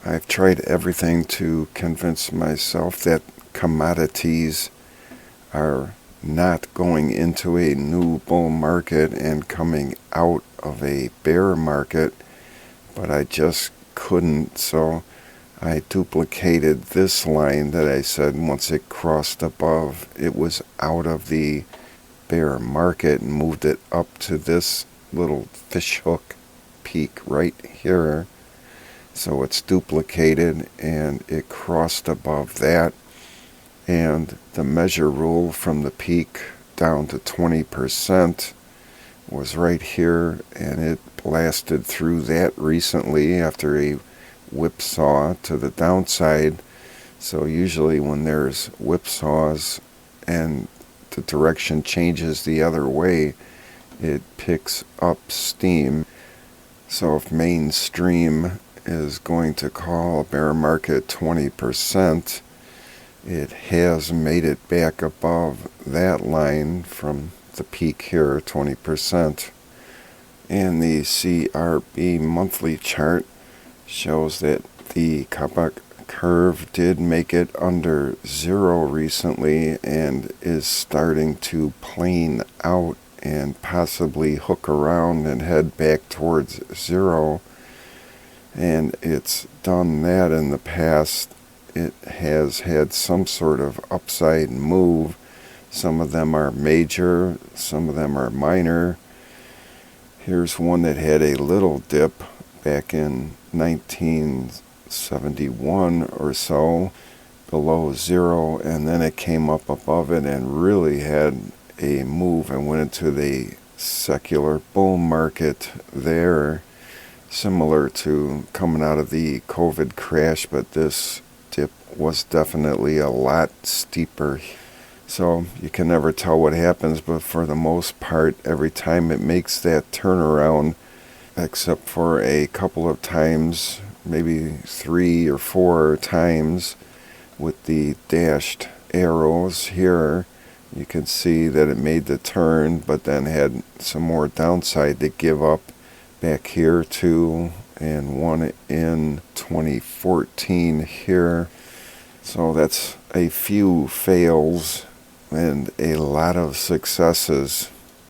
I've tried everything to convince myself that commodities are not going into a new bull market and coming out of a bear market, but I just couldn't. So I duplicated this line that I said once it crossed above, it was out of the bear market, and moved it up to this little fishhook peak right here. So it's duplicated and it crossed above that. And the measure rule from the peak down to 20% was right here, and it blasted through that recently after a whipsaw to the downside. So usually when there's whipsaws and the direction changes the other way, it picks up steam. So if mainstream is going to call a bear market 20%, it has made it back above that line from the peak here, 20%. And the CRB monthly chart shows that the Kabak curve did make it under zero recently and is starting to plane out and possibly hook around and head back towards zero. And it's done that in the past. It has had some sort of upside move. Some of them are major, some of them are minor. Here's one that had a little dip back in 1971 or so, below zero, and then it came up above it and really had a move and went into the secular bull market there, similar to coming out of the COVID crash, but this dip was definitely a lot steeper. So you can never tell what happens, but for the most part, every time it makes that turnaround, except for a couple of times, maybe 3 or 4 times with the dashed arrows here, you can see that it made the turn, but then had some more downside to give up back here too, and one in 2014 here. So that's a few fails and a lot of successes.